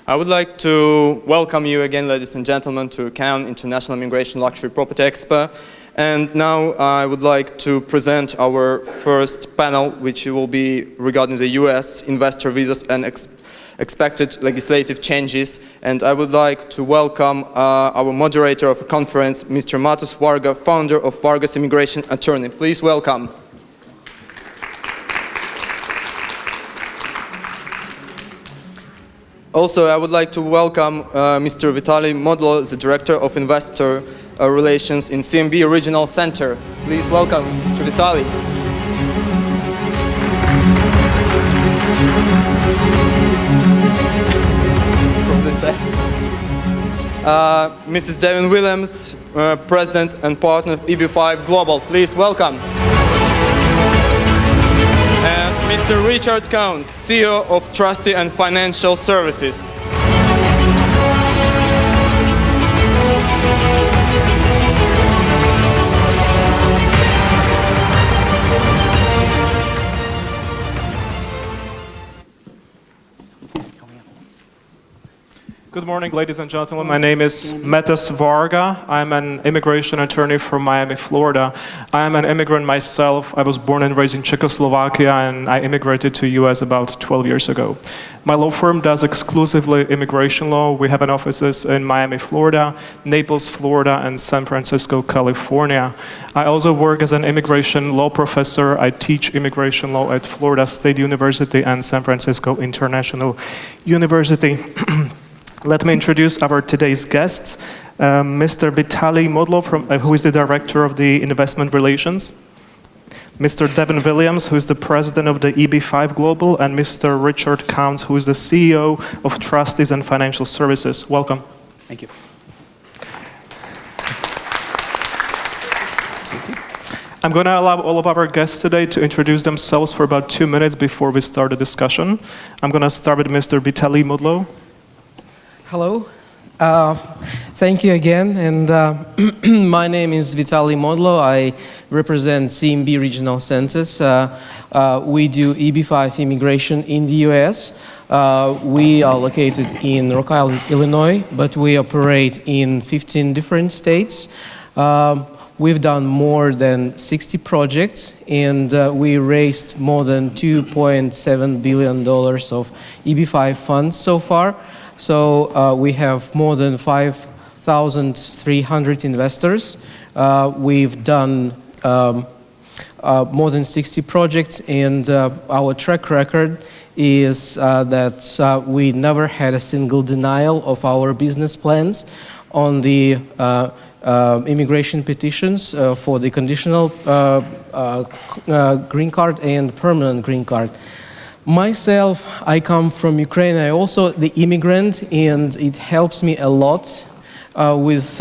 I would like to welcome you again, ladies and gentlemen, to Cannes International Immigration Luxury Property Expo. And now I would like to present our first panel, which will be regarding the US investor visas and expected legislative changes. And I would like to welcome our moderator of the conference, Mr. Matus Varga, founder of Varga's Immigration Attorney. Please welcome. Also, I would like to welcome Mr. Vitaly Modlo, the Director of Investor Relations in CMB Regional Center. Please welcome Mr. Vitaly. From this side. Mrs. Devin Williams, President and Partner of EB5 Global. Please welcome. And Mr. Richard Counts, CEO of Trustee and Financial Services. Good morning, ladies and gentlemen. My name is Matus Varga. I'm an immigration attorney from Miami, Florida. I am an immigrant myself. I was born and raised in Czechoslovakia, and I immigrated to US about 12 years ago. My law firm does exclusively immigration law. We have an offices in Miami, Florida, Naples, Florida, and San Francisco, California. I also work as an immigration law professor. I teach immigration law at Florida State University and San Francisco International University. Let me introduce our today's guests, Mr. Vitaly Modlo, who is the Director of the Investment Relations, Mr. Devin Williams, who is the President of the EB5 Global, and Mr. Richard Counts, who is the CEO of Trustees and Financial Services. Welcome. Thank you. I'm going to allow all of our guests today to introduce themselves for about 2 minutes before we start the discussion. I'm going to start with Mr. Vitaly Modlo. Hello. Thank you again. And my name is Vitaly Modlo. I represent CMB Regional Centers. We do EB5 immigration in the US. We are located in Rock Island, Illinois, but we operate in 15 different states. We've done more than 60 projects, and we raised more than $2.7 billion of EB5 funds so far. So we have more than 5,300 investors. We've done more than 60 projects, and our track record is that we never had a single denial of our business plans on the immigration petitions for the conditional green card and permanent green card. Myself, I come from Ukraine. I also the immigrant, and it helps me a lot with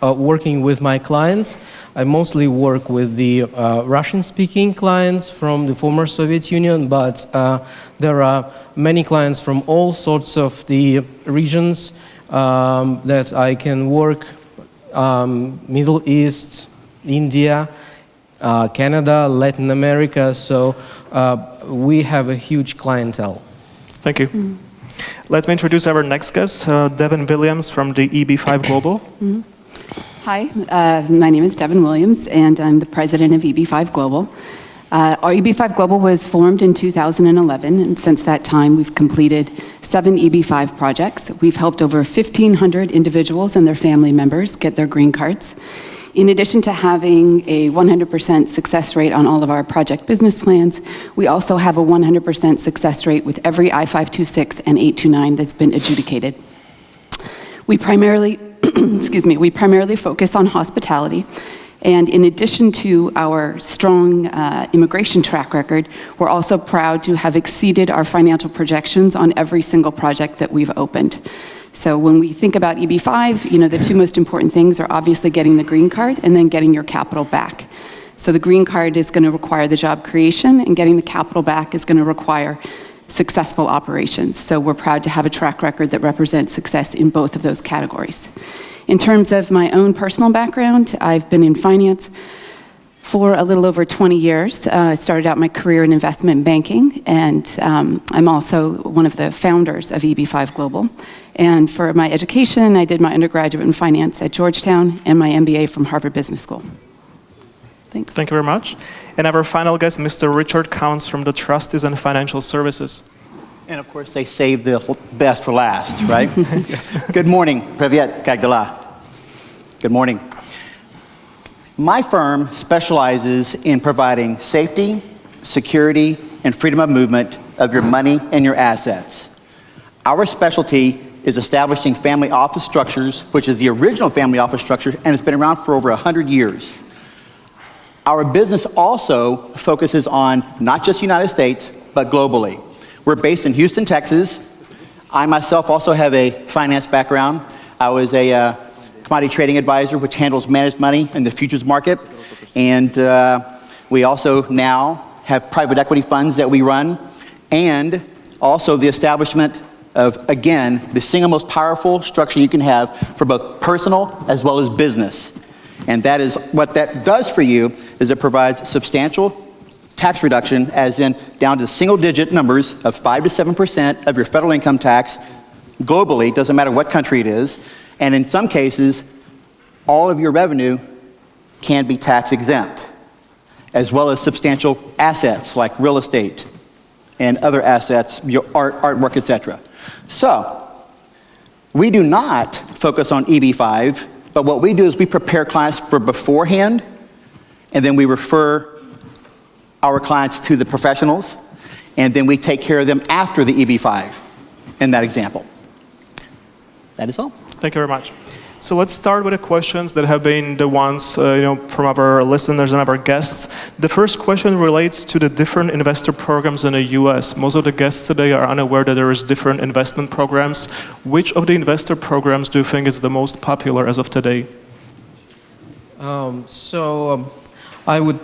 working with my clients. I mostly work with the Russian-speaking clients from the former Soviet Union, but there are many clients from all sorts of the regions that I can work, Middle East, India, Canada, Latin America, so we have a huge clientele. Thank you. Let me introduce our next guest, Devin Williams from the EB5 Global. Hi, my name is Devin Williams, and I'm the president of EB5 Global. Our EB5 Global was formed in 2011, and since that time we've completed 7 EB5 projects. We've helped over 1,500 individuals and their family members get their green cards. In addition to having a 100% success rate on all of our project business plans, we also have a 100% success rate with every I-526 and 829 that's been adjudicated. We primarily, we primarily focus on hospitality, and in addition to our strong immigration track record, we're also proud to have exceeded our financial projections on every single project that we've opened. So when we think about EB5, the two most important things are obviously getting the green card and then getting your capital back. So the green card is going to require the job creation, and getting the capital back is going to require successful operations. So we're proud to have a track record that represents success in both of those categories. In terms of my own personal background, I've been in finance for a little over 20 years. I started out my career in investment banking, and I'm also one of the founders of EB5 Global. And for my education, I did my undergraduate in finance at Georgetown and my MBA from Harvard Business School. Thanks. Thank you very much. And our final guest, Mr. Richard Counts from the Trustees and Financial Services. And of course, they save the best for last, right? Yes. Good morning, Privyet Kagdala. Good morning. My firm specializes in providing safety, security, and freedom of movement of your money and your assets. Our specialty is establishing family office structures, which is the original family office structure, and it's been around for over 100 years. Our business also focuses on not just the United States, but globally. We're based in Houston, Texas. I myself also have a finance background. I was a commodity trading advisor, which handles managed money in the futures market. And we also now have private equity funds that we run, and also the establishment of, again, the single most powerful structure you can have for both personal as well as business. And that is, what that does for you is it provides substantial tax reduction, as in down to single-digit numbers of 5 to 7% of your federal income tax globally, doesn't matter what country it is. And in some cases, all of your revenue can be tax exempt, as well as substantial assets like real estate and other assets, your artwork, etc. So, we do not focus on EB5, but what we do is we prepare clients for beforehand, and then we refer our clients to the professionals, and then we take care of them after the EB5 in that example. That is all. Thank you very much. So let's start with the questions that have been the ones from our listeners and our guests. The first question relates to the different investor programs in the US. Most of the guests today are unaware that there is different investment programs. Which of the investor programs do you think is the most popular as of today? I would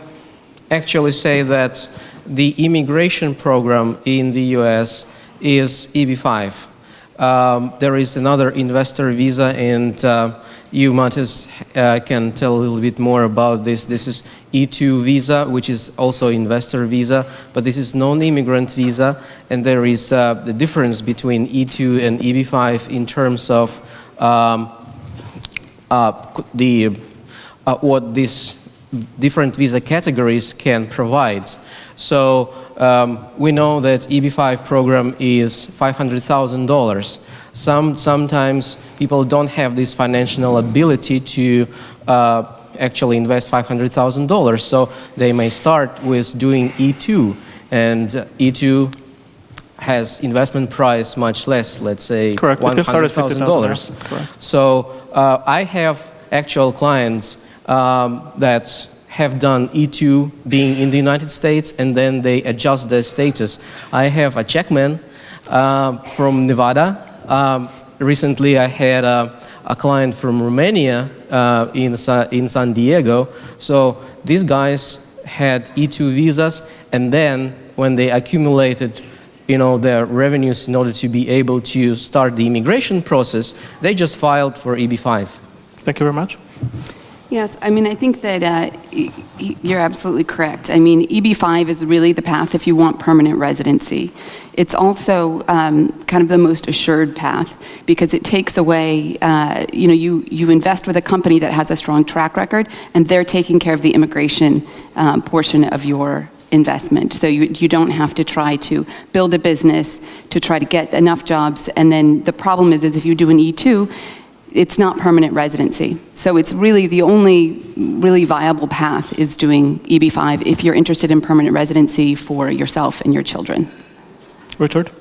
actually say that the immigration program in the US is EB5. There is another investor visa, and you, Matis, can tell a little bit more about this. This is E2 visa, which is also investor visa, but this is non-immigrant visa, and there is the difference between E2 and EB5 in terms of what these different visa categories can provide. So we know that EB5 program is $500,000. Sometimes people don't have this financial ability to actually invest $500,000, so they may start with doing E2, and E2 has investment price much less, let's say $100,000. So I have actual clients that have done E2 being in the United States, and then they adjust their status. I have a Czechman from Nevada. Recently I had a client from Romania in San Diego. So these guys had E2 visas, and then when they accumulated their revenues in order to be able to start the immigration process, they just filed for EB5. Thank you very much. Yes, I mean, I think that you're absolutely correct. I mean, EB5 is really the path if you want permanent residency. It's also kind of the most assured path because it takes away, you invest with a company that has a strong track record, and they're taking care of the immigration portion of your investment. So you don't have to try to build a business to try to get enough jobs, and then the problem is if you do an E2, it's not permanent residency. So it's really the only really viable path is doing EB5 if you're interested in permanent residency for yourself and your children. Richard?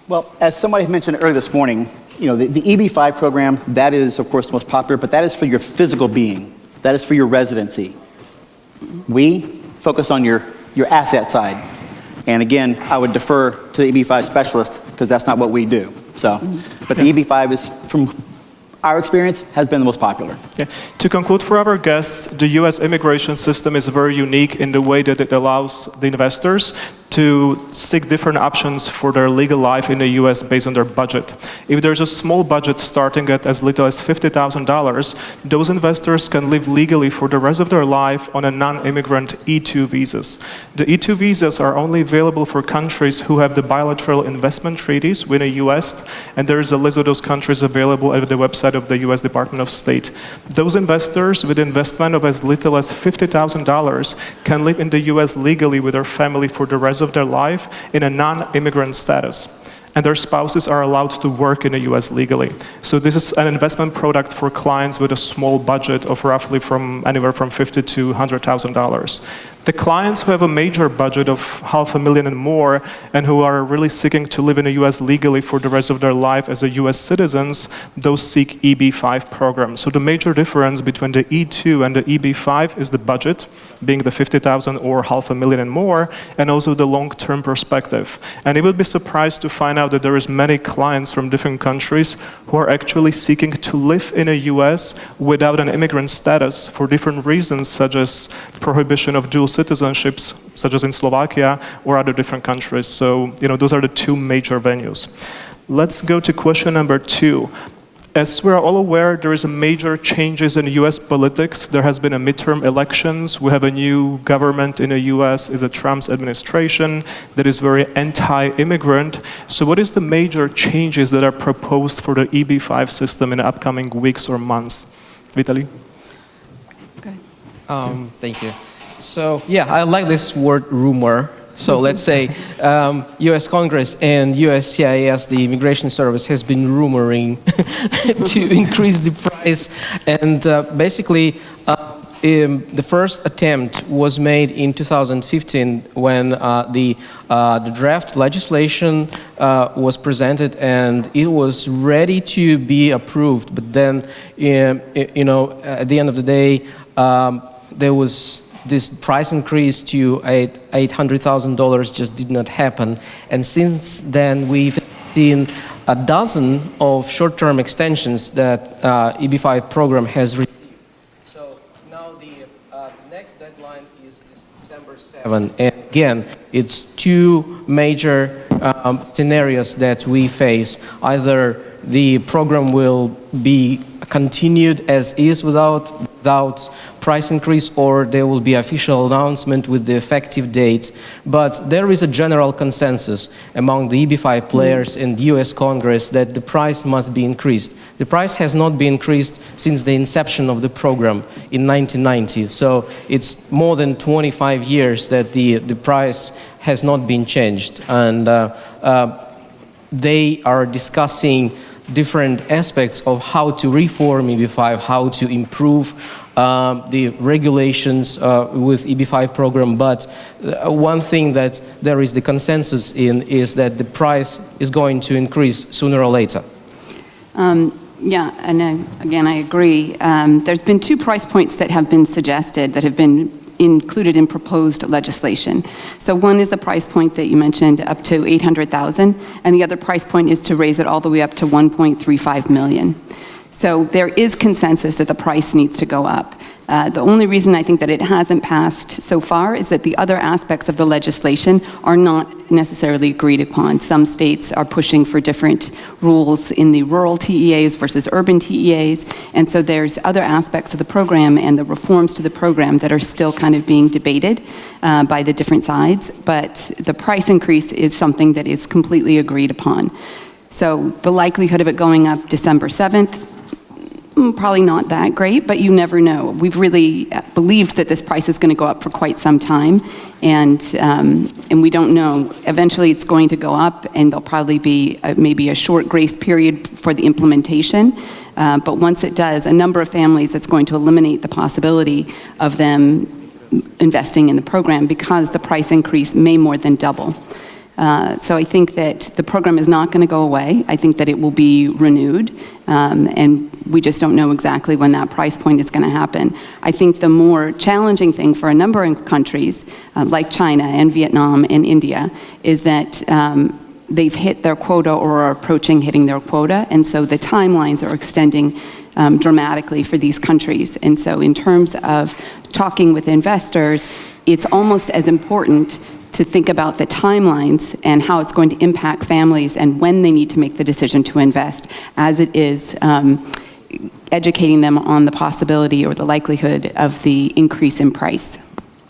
Well, as somebody mentioned earlier this morning, the EB5 program, that is, of course, the most popular, but that is for your physical being. That is for your residency. We focus on your asset side. And again, I would defer to the EB5 specialist because that's not what we do. So, but the EB5 is, from our experience, has been the most popular. Yeah. To conclude for our guests, the U.S. immigration system is very unique in the way that it allows the investors to seek different options for their legal life in the US based on their budget. If there's a small budget starting at as little as $50,000, those investors can live legally for the rest of their life on a non-immigrant E2 visas. The E2 visas are only available for countries who have the bilateral investment treaties with the US, and there is a list of those countries available at the website of the US Department of State. Those investors with investment of as little as $50,000 can live in the US legally with their family for the rest of their life in a non-immigrant status. And their spouses are allowed to work in the US legally. So this is an investment product for clients with a small budget of roughly anywhere from $50,000 to $100,000. The clients who have a major budget of $500,000 and more, and who are really seeking to live in the US legally for the rest of their life as a US citizens, those seek EB-5 programs. So the major difference between the E2 and the EB-5 is the budget, being the $50,000 or $500,000 and more, and also the long-term perspective. And you would be surprised to find out that there is many clients from different countries who are actually seeking to live in the US without an immigrant status for different reasons, such as prohibition of dual citizenships, such as in Slovakia or other different countries. So, those are the two major venues. Let's go to question number 2. As we're all aware, there is a major changes in US politics. There has been a midterm elections. We have a new government in the US. It's a Trump's administration that is very anti-immigrant. So what is the major changes that are proposed for the EB-5 system in the upcoming weeks or months? Vitaly? Good. Thank you. So, yeah, I like this word rumor. So let's say U.S. Congress and USCIS, the Immigration Service, has been rumoring to increase the price. And basically, the first attempt was made in 2015 when the draft legislation was presented and it was ready to be approved. But then, at the end of the day, there was this price increase to $800,000 just did not happen. And since then, we've seen a dozen of short-term extensions that EB-5 program has received. So now the next deadline is December 7. And again, it's two major scenarios that we face. Either the program will be continued as is without price increase, or there will be official announcement with the effective date. But there is a general consensus among the EB-5 players and US Congress that the price must be increased. The price has not been increased since the inception of the program in 1990. So it's more than 25 years that the price has not been changed. And they are discussing different aspects of how to reform EB-5, how to improve the regulations with EB-5 program. But one thing that there is the consensus in is that the price is going to increase sooner or later. Yeah, and again, I agree. There's been two price points that have been suggested that have been included in proposed legislation. So one is the price point that you mentioned, up to $800,000, and the other price point is to raise it all the way up to $1.35 million. So there is consensus that the price needs to go up. The only reason I think that it hasn't passed so far is that the other aspects of the legislation are not necessarily agreed upon. Some states are pushing for different rules in the rural TEAs versus urban TEAs, and so there's other aspects of the program and the reforms to the program that are still kind of being debated by the different sides, but the price increase is something that is completely agreed upon. So the likelihood of it going up December 7th, probably not that great, but you never know. We've really believed that this price is going to go up for quite some time, and we don't know. Eventually it's going to go up, and there'll probably be maybe a short grace period for the implementation. But once it does, a number of families, it's going to eliminate the possibility of them investing in the program because the price increase may more than double. So I think that the program is not going to go away. I think that it will be renewed, and we just don't know exactly when that price point is going to happen. I think the more challenging thing for a number of countries, like China and Vietnam and India, is that they've hit their quota or are approaching hitting their quota, and so the timelines are extending dramatically for these countries. And so in terms of talking with investors, it's almost as important to think about the timelines and how it's going to impact families and when they need to make the decision to invest, as it is educating them on the possibility or the likelihood of the increase in price.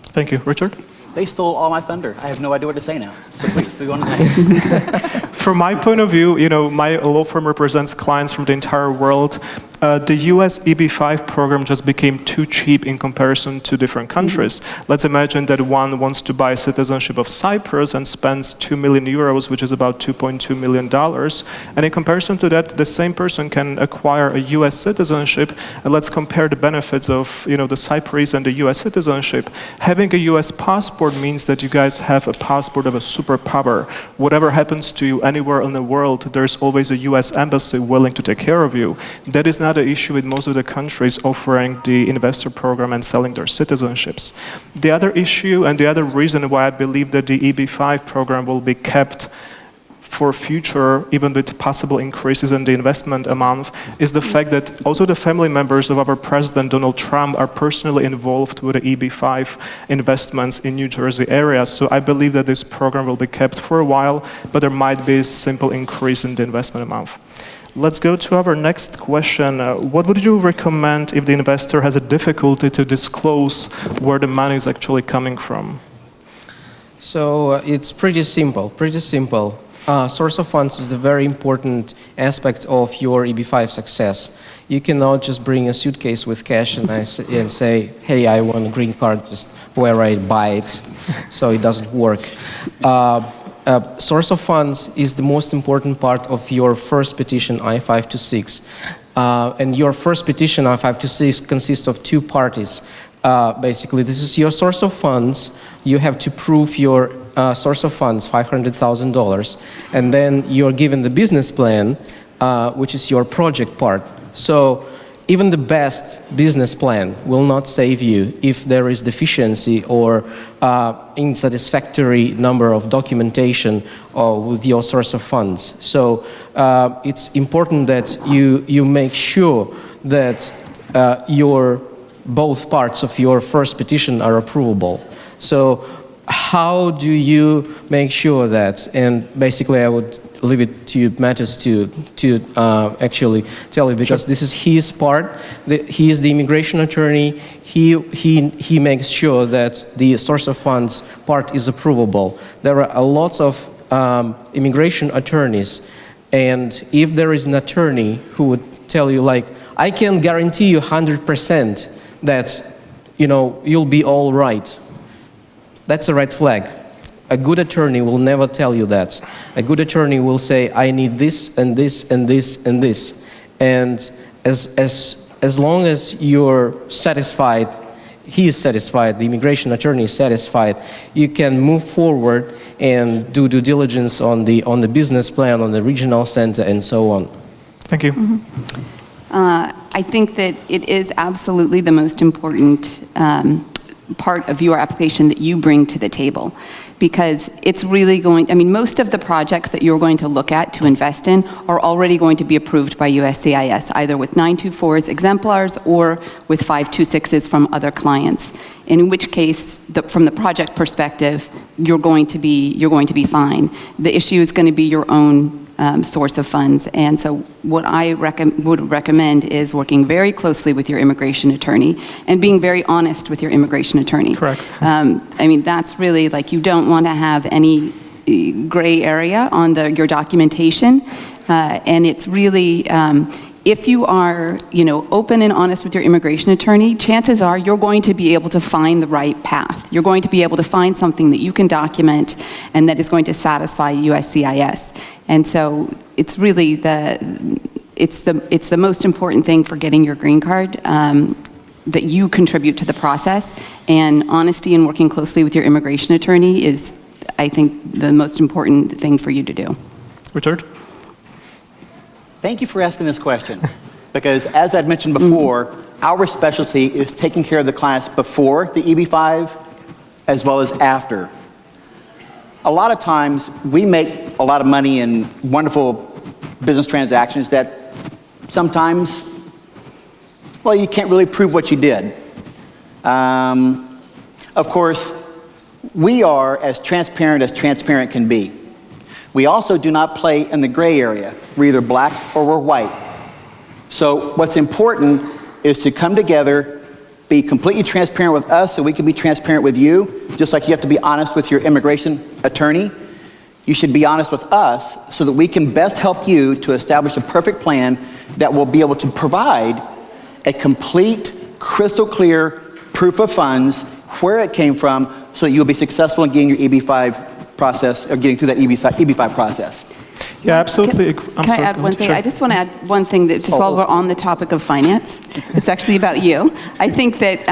Thank you. Richard? They stole all my thunder. I have no idea what to say now. So please, go on to the next. From my point of view, my law firm represents clients from the entire world. The US EB-5 program just became too cheap in comparison to different countries. Let's imagine that one wants to buy citizenship of Cyprus and spends 2 million euros, which is about $2.2 million. And in comparison to that, the same person can acquire a US citizenship. And let's compare the benefits of the Cyprus and the US citizenship. Having a US passport means that you guys have a passport of a superpower. Whatever happens to you anywhere in the world, there's always a US embassy willing to take care of you. That is not an issue with most of the countries offering the investor program and selling their citizenships. The other issue and the other reason why I believe that the EB-5 program will be kept for future, even with possible increases in the investment amount, is the fact that also the family members of our President Donald Trump are personally involved with the EB-5 investments in New Jersey area. So I believe that this program will be kept for a while, but there might be a simple increase in the investment amount. Let's go to our next question. What would you recommend if the investor has a difficulty to disclose where the money is actually coming from? So it's pretty simple, source of funds is a very important aspect of your EB-5 success. You cannot just bring a suitcase with cash and say, hey, I want a green card, just where I buy it. So it doesn't work. Source of funds is the most important part of your first petition, I-526. And your first petition, I-526, consists of two parties. Basically, this is your source of funds. You have to prove your source of funds, $500,000. And then you're given the business plan, which is your project part. So even the best business plan will not save you if there is deficiency or unsatisfactory number of documentation with your source of funds. So it's important that you make sure that both parts of your first petition are approvable. So how do you make sure that? And basically I would leave it to Mattis to actually tell you, because this is his part. He is the immigration attorney. He makes sure that the source of funds part is approvable. There are lots of immigration attorneys, and if there is an attorney who would tell you, like, I can guarantee you 100% that you'll be all right, that's a red flag. A good attorney will never tell you that. A good attorney will say, I need this and this and this and this. And as long as you're satisfied, he is satisfied, the immigration attorney is satisfied, you can move forward and do due diligence on the business plan, on the regional center, and so on. Thank you. I think that it is absolutely the most important part of your application that you bring to the table, because it's really most of the projects that you're going to look at to invest in are already going to be approved by USCIS, either with 924s exemplars or with 526s from other clients. In which case, from the project perspective, you're going to be fine. The issue is going to be your own source of funds. And so what I would recommend is working very closely with your immigration attorney and being very honest with your immigration attorney. Correct. That's really, you don't want to have any gray area on your documentation. And it's really, if you are, open and honest with your immigration attorney, chances are you're going to be able to find the right path. You're going to be able to find something that you can document and that is going to satisfy USCIS. And so it's really it's the most important thing for getting your green card, that you contribute to the process. And honesty and working closely with your immigration attorney is, I think, the most important thing for you to do. Richard? Thank you for asking this question, because as I'd mentioned before, our specialty is taking care of the clients before the EB-5 as well as after. A lot of times we make a lot of money in wonderful business transactions that sometimes, you can't really prove what you did. Of course, We are as transparent can be. We also do not play in the gray area. We're either black or we're white. So what's important is to come together, be completely transparent with us so we can be transparent with you, just like you have to be honest with your immigration attorney. You should be honest with us so that we can best help you to establish a perfect plan that will be able to provide a complete, crystal clear proof of funds, where it came from, so that you'll be successful in getting your EB-5 process, or getting through that EB-5 process. Yeah, absolutely. Can I add one thing? Sure. I just want to add one thing that just while we're on the topic of finance, it's actually about you. I think that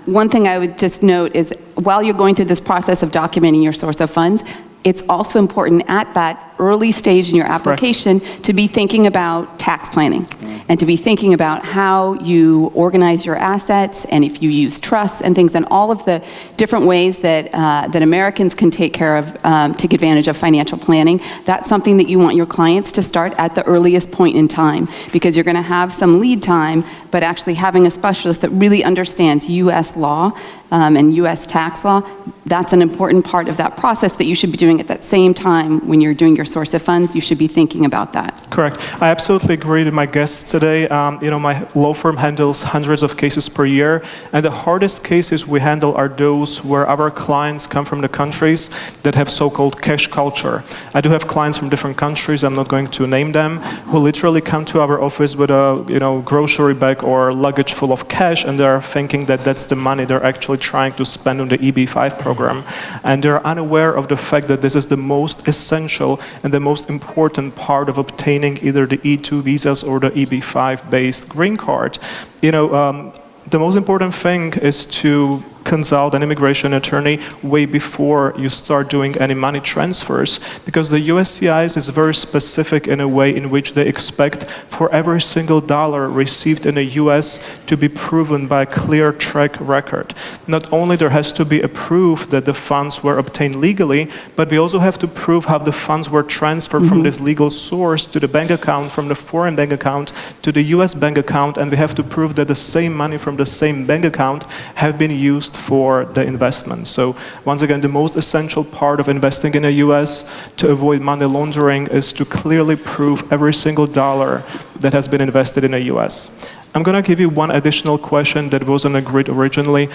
one thing I would just note is while you're going through this process of documenting your source of funds, it's also important at that early stage in your application to be thinking about tax planning and to be thinking about how you organize your assets and if you use trusts and things and all of the different ways that, that Americans can take advantage of financial planning. That's something that you want your clients to start at the earliest point in time, because you're going to have some lead time, but actually having a specialist that really understands U.S. law and U.S. tax law, that's an important part of that process that you should be doing at that same time when you're doing your source of funds. You should be thinking about that. Correct. I absolutely agree with my guests today. You know, my law firm handles hundreds of cases per year, and the hardest cases we handle are those where our clients come from the countries that have so-called cash culture. I do have clients from different countries, I'm not going to name them, who literally come to our office with a grocery bag or luggage full of cash, and they're thinking that that's the money they're actually trying to spend on the EB-5 program. And they're unaware of the fact that this is the most essential and the most important part of obtaining either the E2 visas or the EB-5 based green card. You know, the most important thing is to consult an immigration attorney way before you start doing any money transfers, because the USCIS is very specific in a way in which they expect for every single dollar received in the US to be proven by a clear track record. Not only there has to be a proof that the funds were obtained legally, but we also have to prove how the funds were transferred from this legal source to the bank account, from the foreign bank account to the US bank account, and we have to prove that the same money from the same bank account have been used for the investment. So once again, the most essential part of investing in the US to avoid money laundering is to clearly prove every single dollar that has been invested in the US. I'm going to give you one additional question that wasn't agreed originally.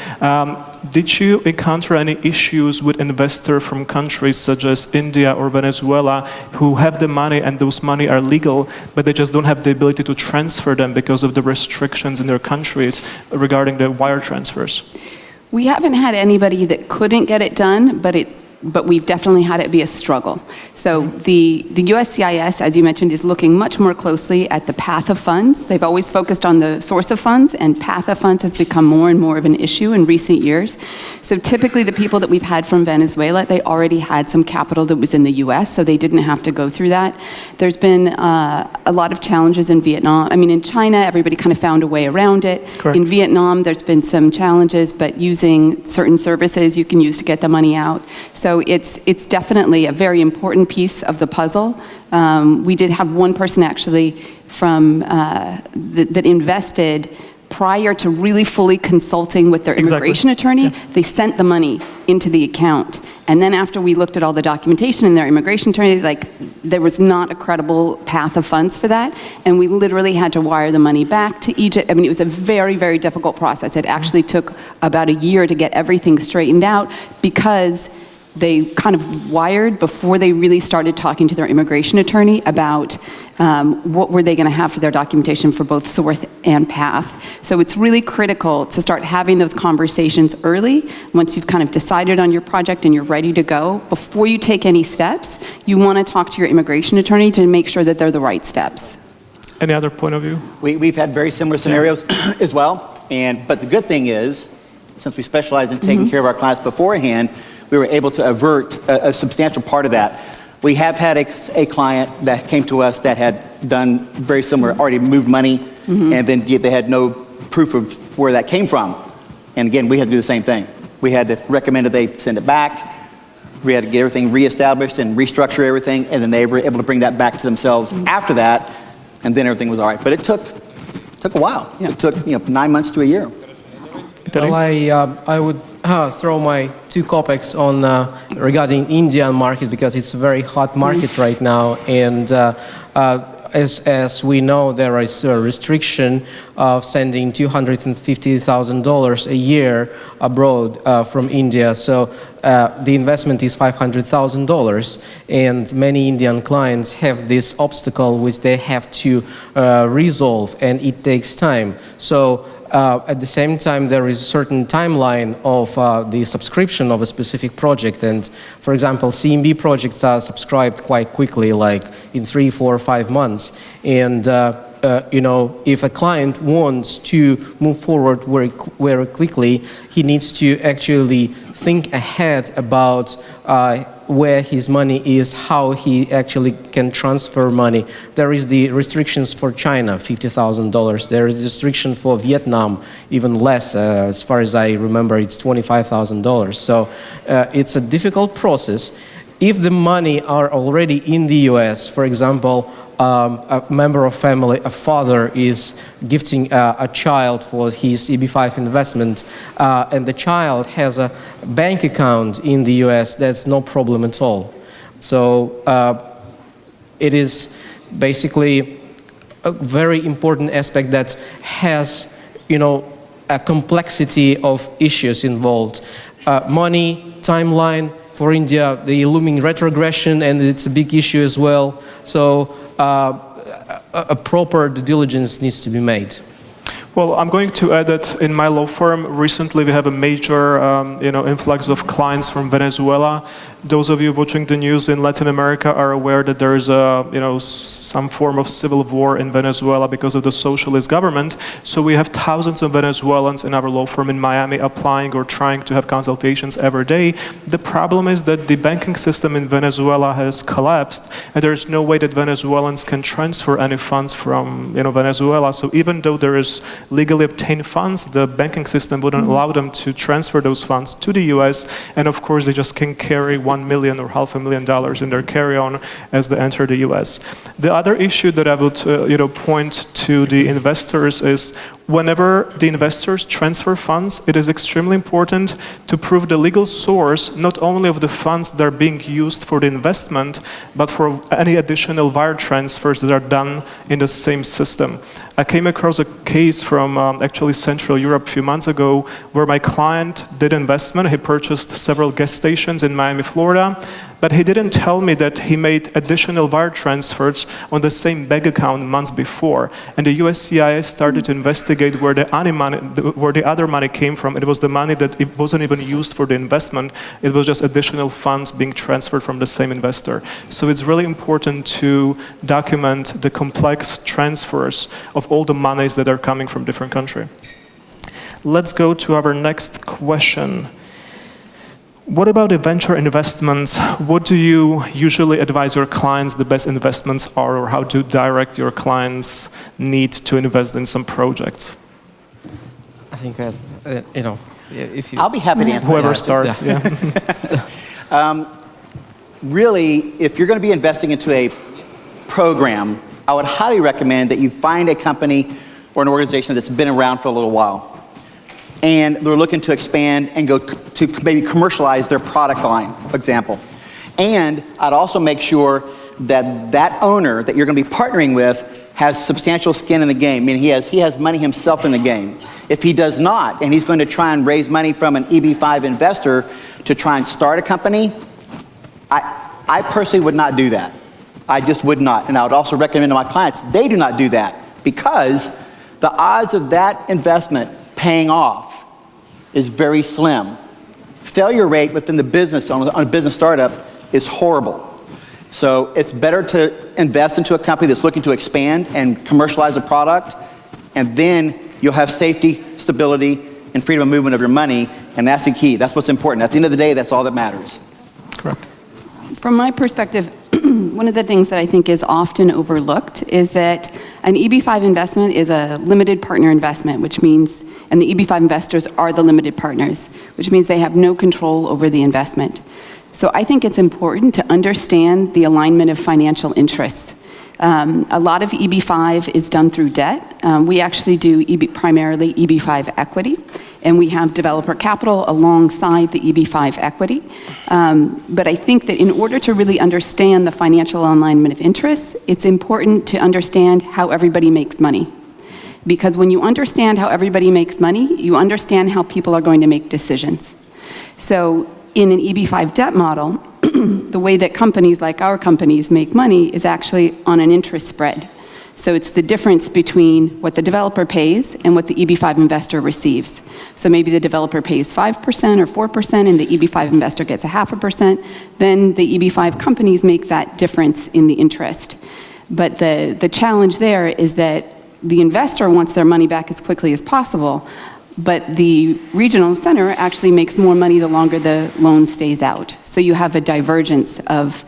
Did you encounter any issues with investors from countries such as India or Venezuela who have the money and those money are legal, but they just don't have the ability to transfer them because of the restrictions in their countries regarding the wire transfers? We haven't had anybody that couldn't get it done, but we've definitely had it be a struggle. So the USCIS, as you mentioned, is looking much more closely at the path of funds. They've always focused on the source of funds, and path of funds has become more and more of an issue in recent years. So typically the people that we've had from Venezuela, they already had some capital that was in the US, so they didn't have to go through that. There's been a lot of challenges in Vietnam. I mean, in China, everybody kind of found a way around it. Correct. In Vietnam, there's been some challenges, but using certain services you can use to get the money out. So it's definitely a very important piece of the puzzle. We did have one person actually from that invested prior to really fully consulting with their immigration attorney. Yeah. They sent the money into the account, and then after we looked at all the documentation in their immigration attorney, like there was not a credible path of funds for that, and we literally had to wire the money back to Egypt. I mean, it was a very, very difficult process. It actually took about a year to get everything straightened out, because they kind of wired before they really started talking to their immigration attorney about what were they going to have for their documentation for both source and path. So it's really critical to start having those conversations early. Once you've kind of decided on your project and you're ready to go, before you take any steps, you want to talk to your immigration attorney to make sure that they're the right steps. Any other point of view? We've had very similar scenarios as well. But the good thing is, since we specialize in taking care of our clients beforehand, we were able to avert a substantial part of that. We have had a client that came to us that had done very similar, already moved money, and then they had no proof of where that came from. And again, we had to do the same thing. We had to recommend that they send it back. We had to get everything reestablished and restructure everything, and then they were able to bring that back to themselves after that, and then everything was all right. But it took a while. Yeah. It took 9 months to a year. Well, I would throw my two topics on regarding Indian market, because it's a very hot market right now, and as we know, there is a restriction of sending $250,000 a year abroad from India. So the investment is $500,000, and many Indian clients have this obstacle which they have to resolve, and it takes time. So at the same time, there is a certain timeline of the subscription of a specific project. And for example, CMB projects are subscribed quite quickly, like in 3, 4, 5 months. And you know, if a client wants to move forward very quickly, he needs to actually think ahead about where his money is, how he actually can transfer money. There is the restrictions for China, $50,000. There is a restriction for Vietnam, even less. As far as I remember, it's $25,000. So it's a difficult process. If the money are already in the US, for example, a member of family, a father is gifting a child for his EB5 investment, and the child has a bank account in the US, that's no problem at all. So it is basically a very important aspect that has, you know, a complexity of issues involved. Money, timeline, for India, the looming retrogression, and it's a big issue as well. So a proper due diligence needs to be made. Well, I'm going to add that in my law firm, recently we have a major influx of clients from Venezuela. Those of you watching the news in Latin America are aware that there is some form of civil war in Venezuela because of the socialist government. So we have thousands of Venezuelans in our law firm in Miami applying or trying to have consultations every day. The problem is that the banking system in Venezuela has collapsed, and there is no way that Venezuelans can transfer any funds from Venezuela. So even though there is legally obtained funds, the banking system wouldn't allow them to transfer those funds to the US, and of course they just can carry $1 million or $500,000 in their carry-on as they enter the US. The other issue that I would point to the investors is whenever the investors transfer funds, it is extremely important to prove the legal source not only of the funds that are being used for the investment, but for any additional wire transfers that are done in the same system. I came across a case from actually Central Europe a few months ago where my client did investment. He purchased several gas stations in Miami, Florida, but he didn't tell me that he made additional wire transfers on the same bank account months before. And the USCIS started to investigate where the other money came from. It was the money that it wasn't even used for the investment. It was just additional funds being transferred from the same investor. So it's really important to document the complex transfers of all the monies that are coming from different countries. Let's go to our next question. What about the venture investments? What do you usually advise your clients the best investments are, or how to direct your clients' need to invest in some projects? I think, if you... I'll be happy to answer Whoever that. starts, yeah. Really, if you're going to be investing into a program, I would highly recommend that you find a company or an organization that's been around for a little while, and they're looking to expand and go to maybe commercialize their product line, for example. And I'd also make sure that that owner that you're going to be partnering with has substantial skin in the game, meaning he has money himself in the game. If he does not, and he's going to try and raise money from an EB5 investor to try and start a company, I personally would not do that. I just would not. And I would also recommend to my clients, they do not do that, because the odds of that investment paying off is very slim. Failure rate within the business, on a business startup, is horrible. So it's better to invest into a company that's looking to expand and commercialize a product, and then you'll have safety, stability, and freedom of movement of your money, and that's the key. That's what's important. At the end of the day, that's all that matters. Correct. From my perspective, one of the things that I think is often overlooked is that an EB5 investment is a limited partner investment, which means, and the EB5 investors are the limited partners, which means they have no control over the investment. So I think it's important to understand the alignment of financial interests. A lot of EB5 is done through debt. We actually do primarily EB5 equity. And we have developer capital alongside the EB5 equity. But I think that in order to really understand the financial alignment of interests, it's important to understand how everybody makes money. Because when you understand how everybody makes money, you understand how people are going to make decisions. So in an EB5 debt model, the way that companies like our companies make money is actually on an interest spread. So it's the difference between what the developer pays and what the EB5 investor receives. So maybe the developer pays 5% or 4% and the EB5 investor gets 0.5%. Then the EB5 companies make that difference in the interest. But the challenge there is that the investor wants their money back as quickly as possible, but the regional center actually makes more money the longer the loan stays out. So you have a divergence of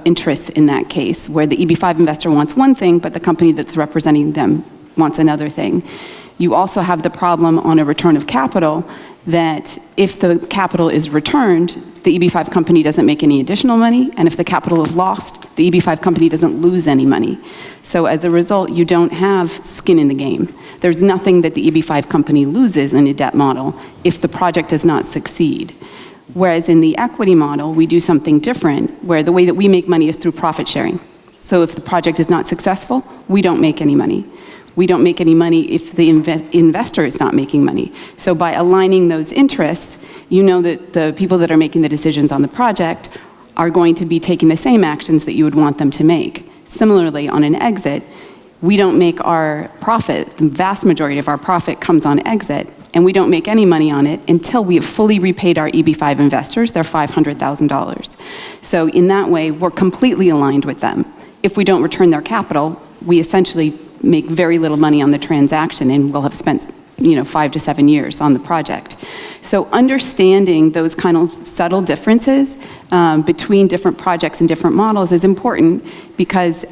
interest in that case, where the EB5 investor wants one thing, but the company that's representing them wants another thing. You also have the problem on a return of capital that if the capital is returned, the EB5 company doesn't make any additional money, and if the capital is lost, the EB5 company doesn't lose any money. So as a result, you don't have skin in the game. There's nothing that the EB5 company loses in a debt model if the project does not succeed. Whereas in the equity model, we do something different, where the way that we make money is through profit sharing. So if the project is not successful, we don't make any money. We don't make any money if the investor is not making money. So by aligning those interests, you know that the people that are making the decisions on the project are going to be taking the same actions that you would want them to make. Similarly, on an exit, we don't make our profit, the vast majority of our profit comes on exit, and we don't make any money on it until we have fully repaid our EB5 investors their $500,000. So in that way, we're completely aligned with them. If we don't return their capital, we essentially make very little money on the transaction, and we'll have spent 5 to 7 years on the project. So understanding those kind of subtle differences between different projects and different models is important, because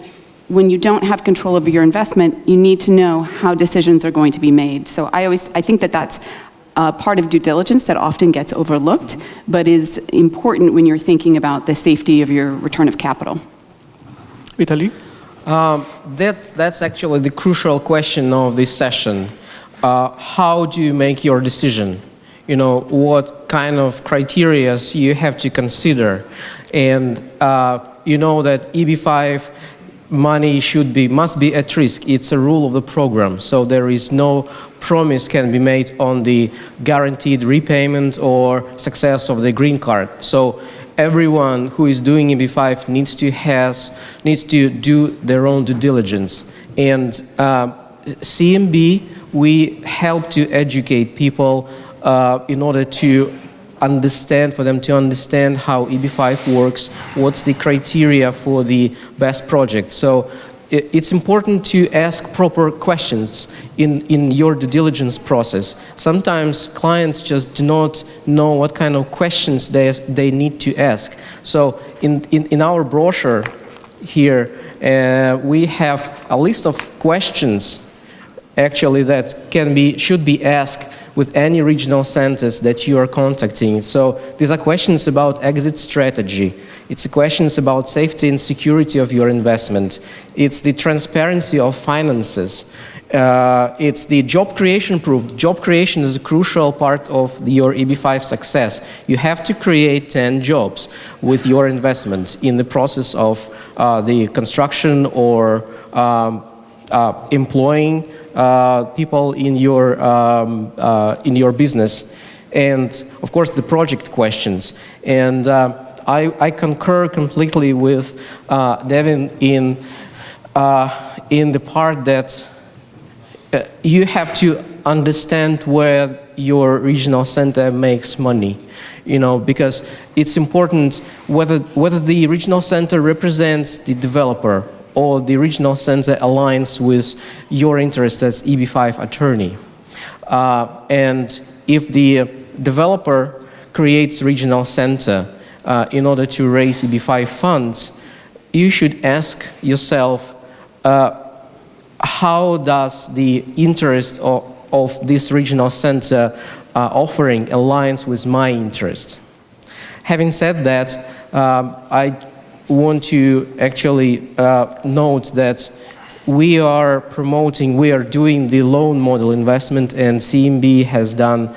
when you don't have control over your investment, you need to know how decisions are going to be made. So I think that that's part of due diligence that often gets overlooked, but is important when you're thinking about the safety of your return of capital. Vitaly? That's actually the crucial question of this session. How do you make your decision? What kind of criteria you have to consider? And you know that EB5 money must be at risk. It's a rule of the program. So there is no promise can be made on the guaranteed repayment or success of the green card. So everyone who is doing EB5 needs to do their own due diligence. And CMB, we help to educate people in order for them to understand how EB5 works, what's the criteria for the best project. So it's important to ask proper questions in your due diligence process. Sometimes clients just do not know what kind of questions they need to ask. So in our brochure here, we have a list of questions actually that should be asked with any regional centers that you are contacting. So these are questions about exit strategy. It's questions about safety and security of your investment. It's the transparency of finances. It's the job creation proof. Job creation is a crucial part of your EB5 success. You have to create 10 jobs with your investment in the process of the construction or employing people in your business, and of course the project questions. And I concur completely with Devin in the part that you have to understand where your regional center makes money. Because it's important whether the regional center represents the developer or the regional center aligns with your interest as EB5 attorney. And if the developer creates regional center in order to raise EB5 funds, you should ask yourself, how does the interest of this regional center offering aligns with my interest? Having said that, I want to actually note that we are doing the loan model investment, and CMB has done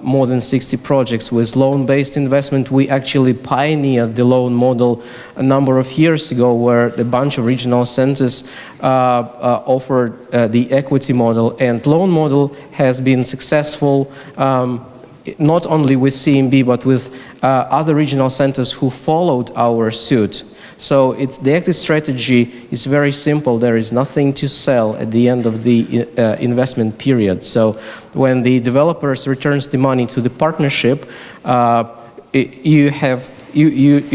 more than 60 projects with loan-based investment. We actually pioneered the loan model a number of years ago, where a bunch of regional centers offered the equity model, and loan model has been successful not only with CMB but with other regional centers who followed our suit. So the exit strategy is very simple. There is nothing to sell at the end of the investment period. So when the developers returns the money to the partnership, you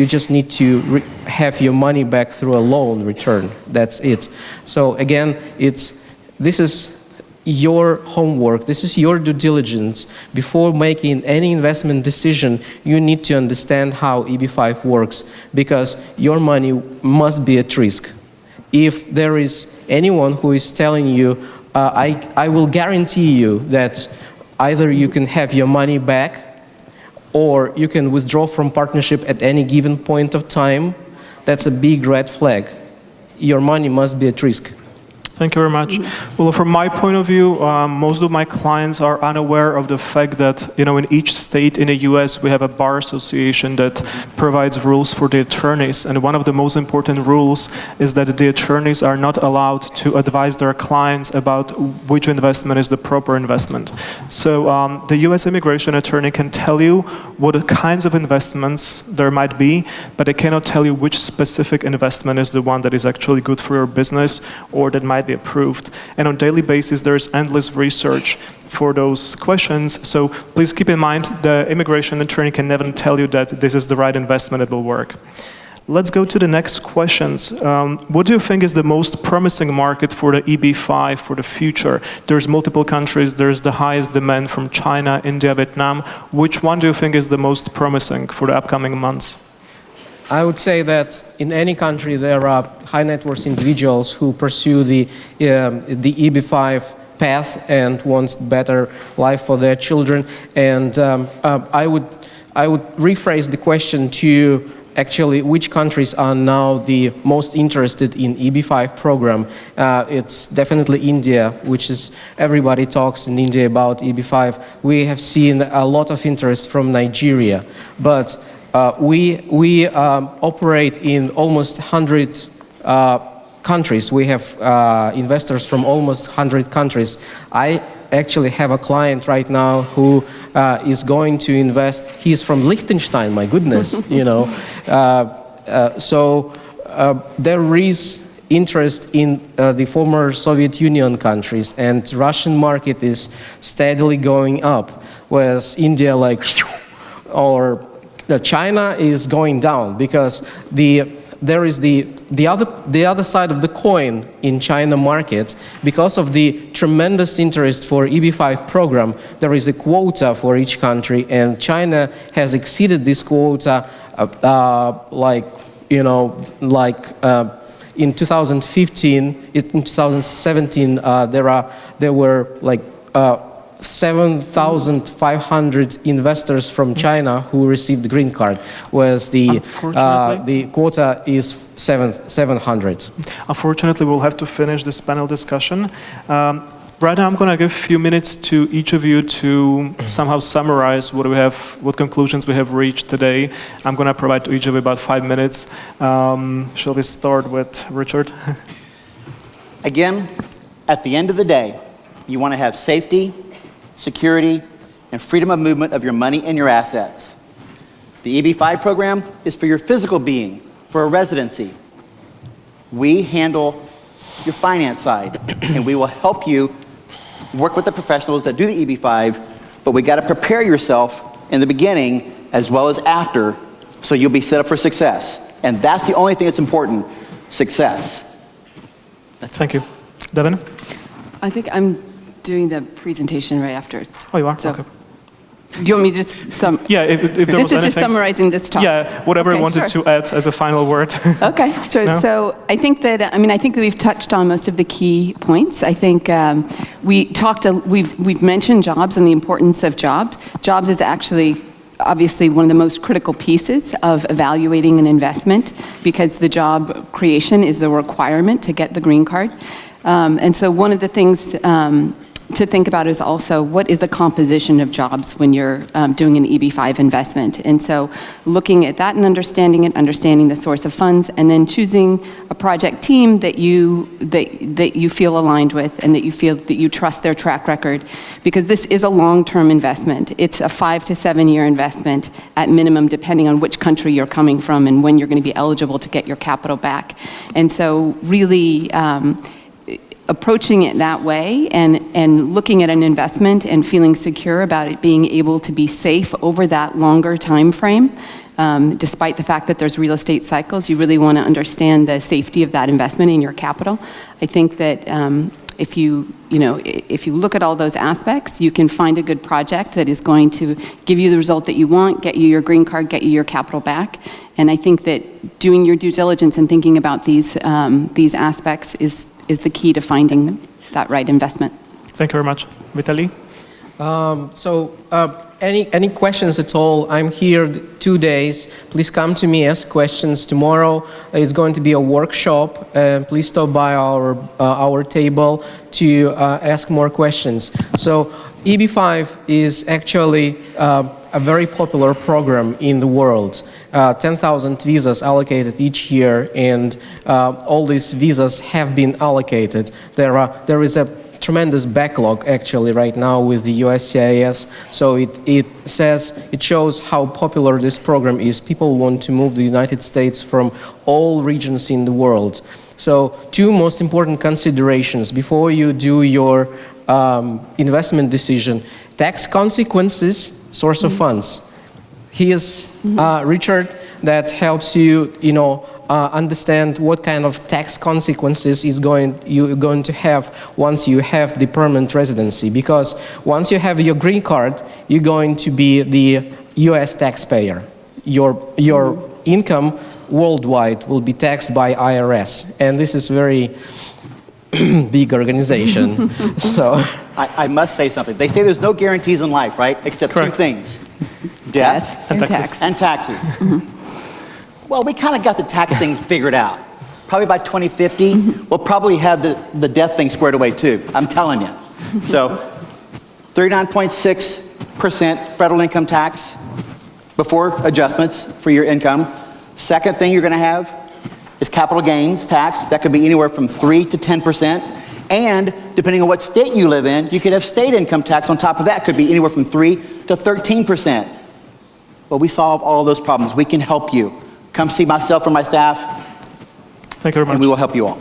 just need to have your money back through a loan return. That's it. So again, this is your homework, this is your due diligence. Before making any investment decision, you need to understand how EB5 works, because your money must be at risk. If there is anyone who is telling you, I will guarantee you that either you can have your money back or you can withdraw from partnership at any given point of time, that's a big red flag. Your money must be at risk. Thank you very much. Well, from my point of view, most of my clients are unaware of the fact that, in each state in the US, we have a bar association that provides rules for the attorneys. And one of the most important rules is that the attorneys are not allowed to advise their clients about which investment is the proper investment. So the US immigration attorney can tell you what kinds of investments there might be, but they cannot tell you which specific investment is the one that is actually good for your business or that might be approved. And on a daily basis, there's endless research for those questions. So please keep in mind, the immigration attorney can never tell you that this is the right investment that will work. Let's go to the next questions. What do you think is the most promising market for the EB5 for the future? There's multiple countries. There's the highest demand from China, India, Vietnam. Which one do you think is the most promising for the upcoming months? I would say that in any country there are high net worth individuals who pursue the EB5 path and want better life for their children. And I would rephrase the question to actually which countries are now the most interested in EB5 program. It's definitely India, which is, everybody talks in India about EB5. We have seen a lot of interest from Nigeria, but we operate in almost 100 countries. We have investors from almost 100 countries. I actually have a client right now who is going to invest. He's from Liechtenstein, my goodness, So there is interest in the former Soviet Union countries, and Russian market is steadily going up, whereas India, or China is going down, because there is the other side of the coin in China market. Because of the tremendous interest for EB5 program, there is a quota for each country, and China has exceeded this quota in 2015. In 2017 there were 7,500 investors from China who received the green card, whereas the quota is 700. Unfortunately, we'll have to finish this panel discussion. Right now, I'm going to give a few minutes to each of you to somehow summarize what conclusions we have reached today. I'm going to provide to each of you about 5 minutes. Shall we start with Richard? Again, at the end of the day, you want to have safety, security, and freedom of movement of your money and your assets. The EB5 program is for your physical being, for a residency. We handle your finance side, and we will help you work with the professionals that do the EB5, but we got to prepare yourself in the beginning as well as after, so you'll be set up for success. And that's the only thing that's important, success. Thank you. Devin? I think I'm doing the presentation right after. Oh, you are? So, okay. Do you want me to just Yeah, if there was This is anything, just summarizing this talk. Yeah, whatever Okay, you wanted sure. to add as a final word. Okay, No? so I think that we've touched on most of the key points. I think we've mentioned jobs and the importance of jobs. Jobs is actually obviously one of the most critical pieces of evaluating an investment, because the job creation is the requirement to get the green card. And so one of the things to think about is also what is the composition of jobs when you're doing an EB-5 investment. And so looking at that and understanding it, understanding the source of funds, and then choosing a project team that you feel aligned with and that you feel that you trust their track record, because this is a long-term investment. It's a 5 to 7 year investment at minimum, depending on which country you're coming from and when you're going to be eligible to get your capital back. And so really approaching it that way and looking at an investment and feeling secure about it being able to be safe over that longer time frame, despite the fact that there's real estate cycles, you really want to understand the safety of that investment in your capital. I think that if you look at all those aspects, you can find a good project that is going to give you the result that you want, get you your green card, get you your capital back. And I think that doing your due diligence and thinking about these aspects is the key to finding that right investment. Thank you very much. Vitaly? Any questions at all? I'm here 2 days. Please come to me, ask questions. Tomorrow it's going to be a workshop. Please stop by our table to ask more questions. So EB-5 is actually a very popular program in the world. 10,000 visas allocated each year, and all these visas have been allocated. There is a tremendous backlog actually right now with the USCIS. So it shows how popular this program is. People want to move to the United States from all regions in the world. So 2 most important considerations before you do your investment decision: tax consequences, source of funds. Here's Richard that helps you, understand what kind of tax consequences you're going to have once you have the permanent residency. Because once you have your green card, you're going to be the U.S. taxpayer. Your income worldwide will be taxed by IRS, and this is very big organization. So I must say something. They say there's no guarantees in life, right? Except Correct. 2 things: death And taxes. and taxes. Well, we kind of got the tax things figured out. Probably by 2050, we'll probably have the death thing squared away too. I'm telling you. So 39.6% federal income tax before adjustments for your income. Second thing you're going to have is capital gains tax. That could be anywhere from 3 to 10%. And depending on what state you live in, you could have state income tax on top of that. Could be anywhere from 3 to 13%. Well, we solve all of those problems. We can help you. Come see myself or my staff, Thank you very much. and we will help you all.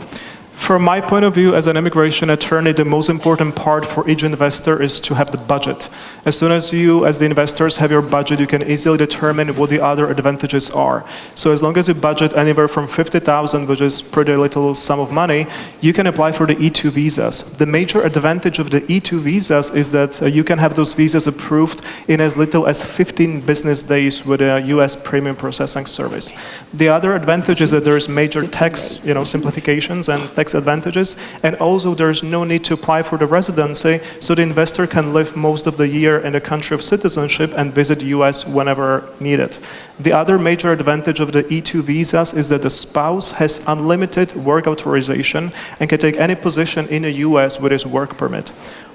From my point of view as an immigration attorney, the most important part for each investor is to have the budget. As soon as you, as the investors, have your budget, you can easily determine what the other advantages are. So as long as you budget anywhere from $50,000, which is pretty little sum of money, you can apply for the E2 visas. The major advantage of the E2 visas is that you can have those visas approved in as little as 15 business days with a US premium processing service. The other advantage is that there is major tax simplifications and tax advantages, and also there's no need to apply for the residency, so the investor can live most of the year in the country of citizenship and visit the US whenever needed. The other major advantage of the E2 visas is that the spouse has unlimited work authorization and can take any position in the US with his work permit.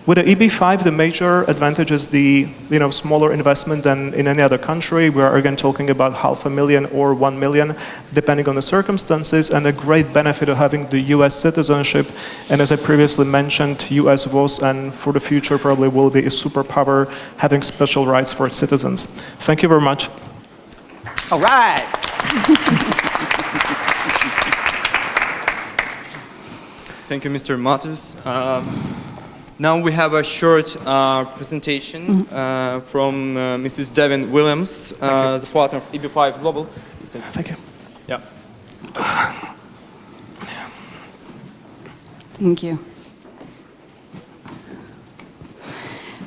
With the EB-5, the major advantage is the smaller investment than in any other country. We are again talking about $500,000 or $1 million, depending on the circumstances, and a great benefit of having the US citizenship. And as I previously mentioned, US was and for the future probably will be a superpower, having special rights for its citizens. Thank you very much. All right. Thank you, Mr. Matos. Now we have a short presentation from Mrs. Devin Williams, the partner of EB-5 Global. Thank you. Yeah. Thank you.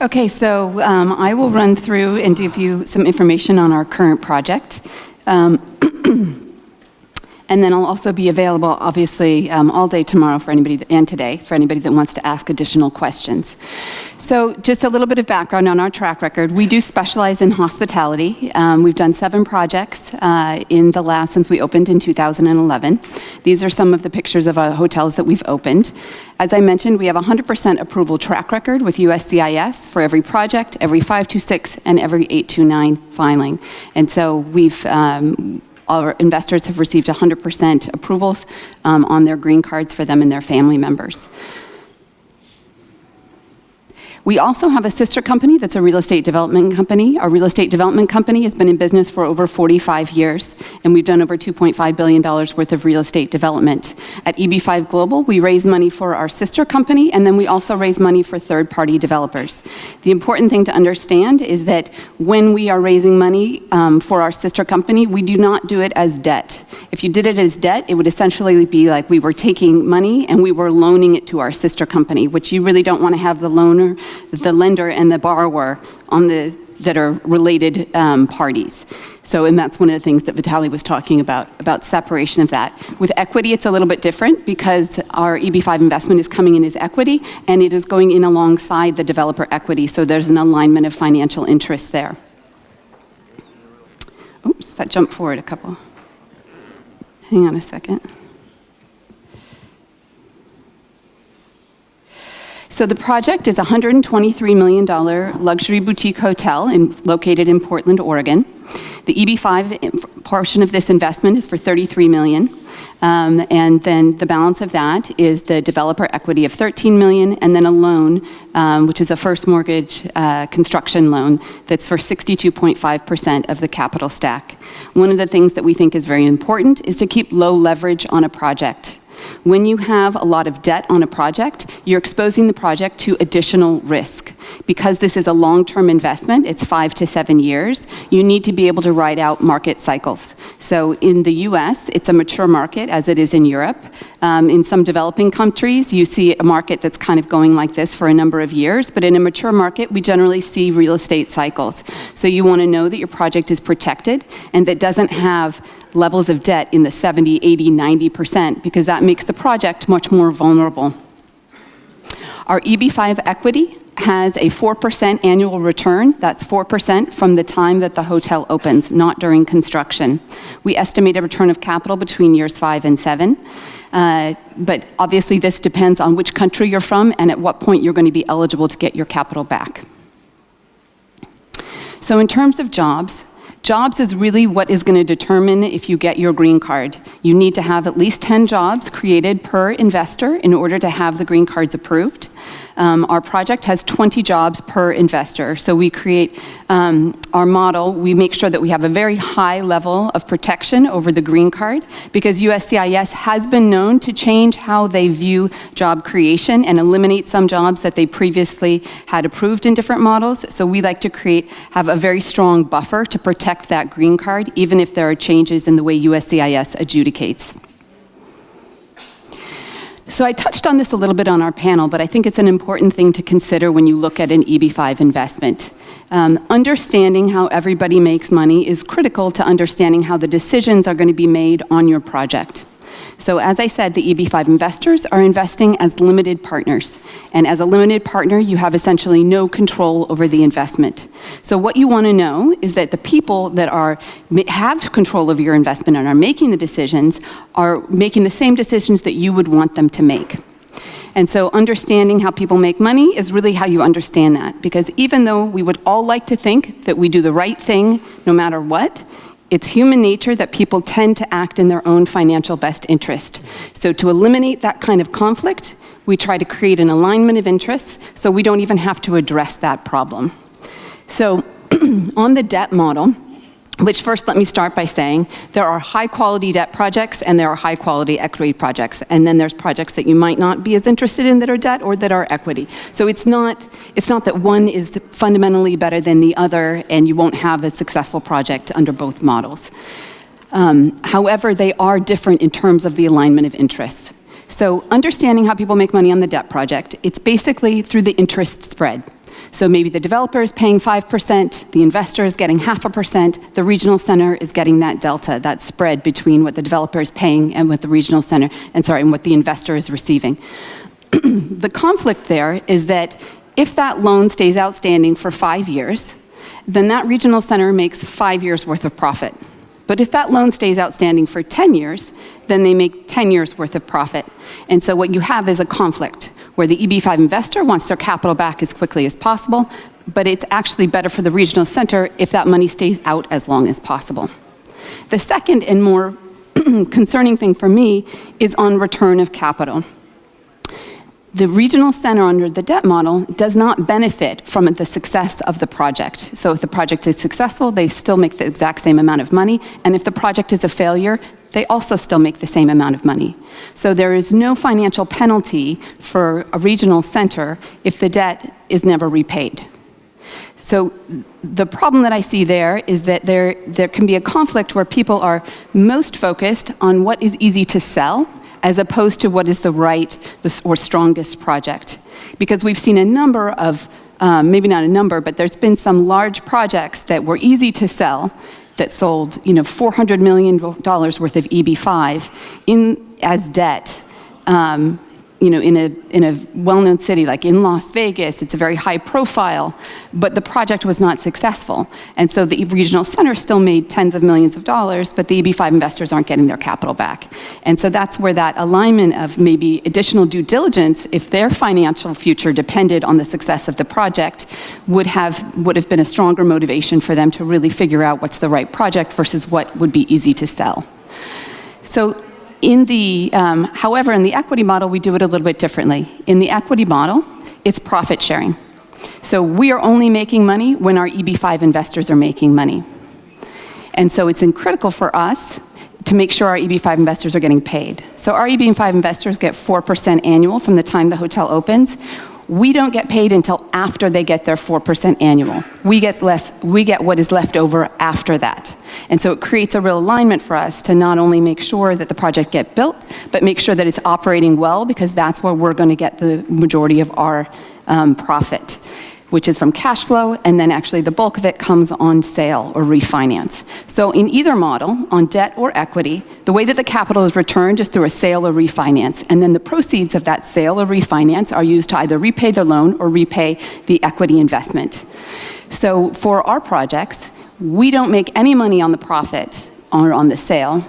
Okay, so I will run through and give you some information on our current project. And then I'll also be available, obviously, all day tomorrow for anybody, and today, for anybody that wants to ask additional questions. So just a little bit of background on our track record. We do specialize in hospitality. We've done 7 projects since we opened in 2011. These are some of the pictures of hotels that we've opened. As I mentioned, we have a 100% approval track record with USCIS for every project, every 526, and every 829 filing. And so our investors have received 100% approvals on their green cards for them and their family members. We also have a sister company that's a real estate development company. Our real estate development company has been in business for over 45 years, and we've done over $2.5 billion worth of real estate development. At EB5 Global, we raise money for our sister company, and then we also raise money for third-party developers. The important thing to understand is that when we are raising money for our sister company, we do not do it as debt. If you did it as debt, it would essentially be like we were taking money and we were loaning it to our sister company, which you really don't want to have the lender and the borrower that are related parties. So, and that's one of the things that Vitaly was talking about separation of that. With equity, it's a little bit different because our EB5 investment is coming in as equity, and it is going in alongside the developer equity, so there's an alignment of financial interests there. Oops, that jumped forward a couple. Hang on a second. So the project is a $123 million luxury boutique hotel located in Portland, Oregon. The EB5 portion of this investment is for $33 million. And then the balance of that is the developer equity of $13 million, and then a loan, which is a first mortgage construction loan that's for 62.5% of the capital stack. One of the things that we think is very important is to keep low leverage on a project. When you have a lot of debt on a project, you're exposing the project to additional risk. Because this is a long-term investment, it's 5 to 7 years, you need to be able to ride out market cycles. So in the US, it's a mature market, as it is in Europe. In some developing countries, you see a market that's kind of going like this for a number of years, but in a mature market, we generally see real estate cycles. So you want to know that your project is protected and that doesn't have levels of debt in the 70, 80, 90%, because that makes the project much more vulnerable. Our EB5 equity has a 4% annual return. That's 4% from the time that the hotel opens, not during construction. We estimate a return of capital between years 5 and 7. But obviously this depends on which country you're from and at what point you're going to be eligible to get your capital back. So in terms of jobs is really what is going to determine if you get your green card. You need to have at least 10 jobs created per investor in order to have the green cards approved. Our project has 20 jobs per investor. So we create our model. We make sure that we have a very high level of protection over the green card, because USCIS has been known to change how they view job creation and eliminate some jobs that they previously had approved in different models. So we like to have a very strong buffer to protect that green card, even if there are changes in the way USCIS adjudicates. So I touched on this a little bit on our panel, but I think it's an important thing to consider when you look at an EB5 investment. Understanding how everybody makes money is critical to understanding how the decisions are going to be made on your project. So as I said, the EB5 investors are investing as limited partners. And as a limited partner, you have essentially no control over the investment. So what you want to know is that the people that have control over your investment and are making the decisions are making the same decisions that you would want them to make. And so understanding how people make money is really how you understand that. Because even though we would all like to think that we do the right thing no matter what, it's human nature that people tend to act in their own financial best interest. So to eliminate that kind of conflict, we try to create an alignment of interests so we don't even have to address that problem. So on the debt model, which first let me start by saying there are high quality debt projects and there are high quality equity projects. And then there's projects that you might not be as interested in that are debt or that are equity. So it's not that one is fundamentally better than the other and you won't have a successful project under both models. However, they are different in terms of the alignment of interests. So understanding how people make money on the debt project, it's basically through the interest spread. So maybe the developer is paying 5%, the investor is getting 0.5%, the regional center is getting that delta, that spread between what the developer is paying and what the regional center, and what the investor is receiving. The conflict there is that if that loan stays outstanding for 5 years, then that regional center makes 5 years worth of profit. But if that loan stays outstanding for 10 years, then they make 10 years worth of profit. And so what you have is a conflict where the EB5 investor wants their capital back as quickly as possible, but it's actually better for the regional center if that money stays out as long as possible. The second and more concerning thing for me is on return of capital. The regional center under the debt model does not benefit from the success of the project. So if the project is successful, they still make the exact same amount of money. And if the project is a failure, they also still make the same amount of money. So there is no financial penalty for a regional center if the debt is never repaid. So the problem that I see there is that there can be a conflict where people are most focused on what is easy to sell as opposed to what is the right or strongest project. Because we've seen a number of, maybe not a number, but there's been some large projects that were easy to sell that sold $400 million worth of EB5 as debt. In a well-known city like in Las Vegas, it's a very high profile, but the project was not successful. And so the regional center still made tens of millions of dollars, but the EB5 investors aren't getting their capital back. And so that's where that alignment of maybe additional due diligence, if their financial future depended on the success of the project, would have been a stronger motivation for them to really figure out what's the right project versus what would be easy to sell. So however, in the equity model, we do it a little bit differently. In the equity model, it's profit sharing. So we are only making money when our EB5 investors are making money. And so it's critical for us to make sure our EB5 investors are getting paid. So our EB5 investors get 4% annual from the time the hotel opens. We don't get paid until after they get their 4% annual. We get what is left over after that. And so it creates a real alignment for us to not only make sure that the project gets built, but make sure that it's operating well, because that's where we're going to get the majority of our profit, which is from cash flow, and then actually the bulk of it comes on sale or refinance. So in either model, on debt or equity, the way that the capital is returned is through a sale or refinance, and then the proceeds of that sale or refinance are used to either repay the loan or repay the equity investment. So for our projects, we don't make any money on the profit or on the sale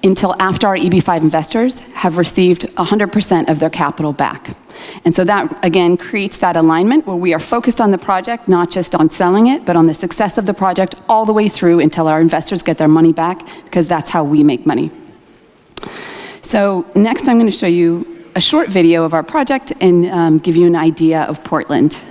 until after our EB5 investors have received 100% of their capital back. And so that, again, creates that alignment where we are focused on the project, not just on selling it, but on the success of the project all the way through until our investors get their money back, because that's how we make money. So next I'm going to show you a short video of our project and give you an idea of Portland.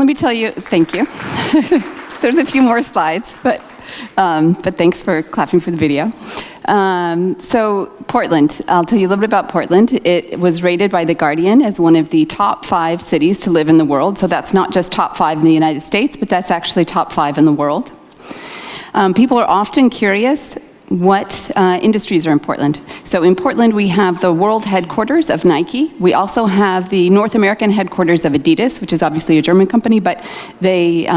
me tell you, thank you. There's a few more slides, but thanks for clapping for the video. So Portland, I'll tell you a little bit about Portland. It was rated by The Guardian as one of the top 5 cities to live in the world. So that's not just top 5 in the United States, but that's actually top 5 in the world. People are often curious what industries are in Portland. So in Portland, we have the world headquarters of Nike. We also have the North American headquarters of Adidas, which is obviously a German company, but they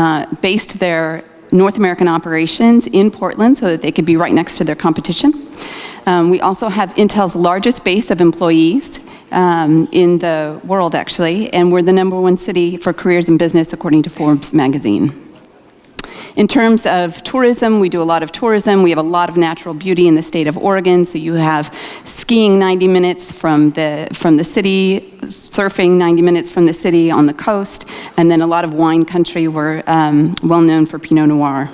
based their North American operations in Portland so that they could be right next to their competition. We also have Intel's largest base of employees in the world, actually, and we're the #1 city for careers in business according to Forbes magazine. In terms of tourism, we do a lot of tourism. We have a lot of natural beauty in the state of Oregon. So you have skiing 90 minutes from the city, surfing 90 minutes from the city on the coast, and then a lot of wine country. We're well known for Pinot Noir.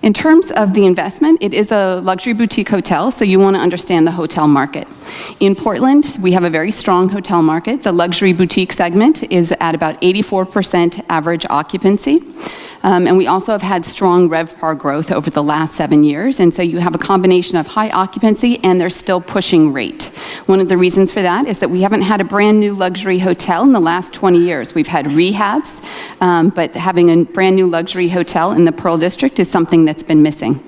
In terms of the investment, it is a luxury boutique hotel, so you want to understand the hotel market. In Portland, we have a very strong hotel market. The luxury boutique segment is at about 84% average occupancy. And we also have had strong RevPAR growth over the last 7 years. And so you have a combination of high occupancy and they're still pushing rate. One of the reasons for that is that we haven't had a brand new luxury hotel in the last 20 years. We've had rehabs, but having a brand new luxury hotel in the Pearl District is something that's been missing.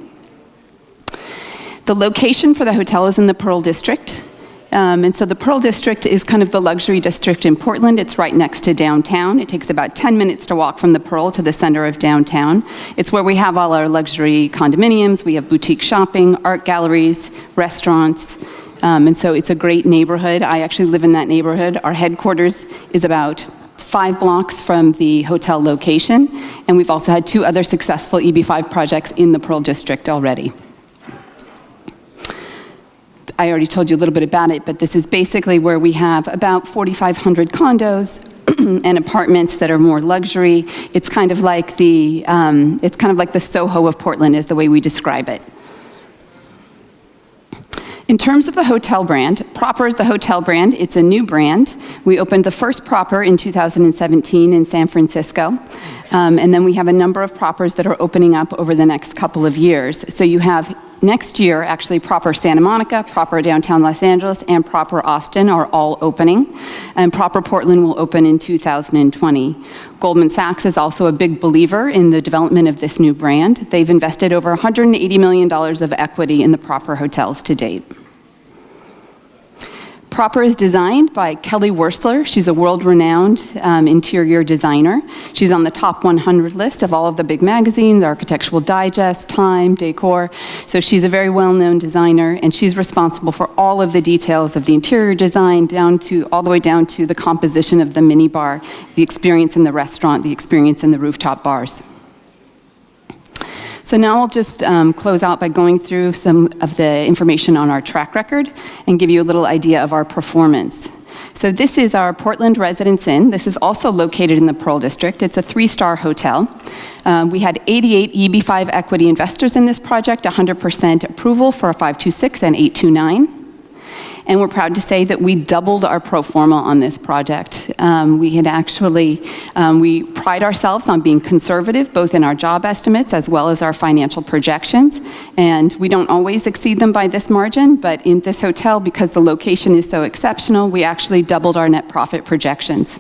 The location for the hotel is in the Pearl District. And so the Pearl District is kind of the luxury district in Portland. It's right next to downtown. It takes about 10 minutes to walk from the Pearl to the center of downtown. It's where we have all our luxury condominiums. We have boutique shopping, art galleries, restaurants. And so it's a great neighborhood. I actually live in that neighborhood. Our headquarters is about 5 blocks from the hotel location. And we've also had 2 other successful EB5 projects in the Pearl District already. I already told you a little bit about it, but this is basically where we have about 4,500 condos and apartments that are more luxury. It's kind of like the Soho of Portland is the way we describe it. In terms of the hotel brand, Proper is the hotel brand. It's a new brand. We opened the first Proper in 2017 in San Francisco. And then we have a number of Propers that are opening up over the next couple of years. So you have next year, actually, Proper Santa Monica, Proper Downtown Los Angeles, and Proper Austin are all opening. And Proper Portland will open in 2020. Goldman Sachs is also a big believer in the development of this new brand. They've invested over $180 million of equity in the Proper hotels to date. Proper is designed by Kelly Wursler. She's a world-renowned interior designer. She's on the top 100 list of all of the big magazines, Architectural Digest, Time, Decor. So she's a very well-known designer, and she's responsible for all of the details of the interior design, all the way down to the composition of the minibar, the experience in the restaurant, the experience in the rooftop bars. So now I'll just close out by going through some of the information on our track record and give you a little idea of our performance. So this is our Portland Residence Inn. This is also located in the Pearl District. It's a 3-star hotel. We had 88 EB5 equity investors in this project, 100% approval for a 526 and 829. And we're proud to say that we doubled our pro forma on this project. We pride ourselves on being conservative, both in our job estimates as well as our financial projections. And we don't always exceed them by this margin, but in this hotel, because the location is so exceptional, we actually doubled our net profit projections.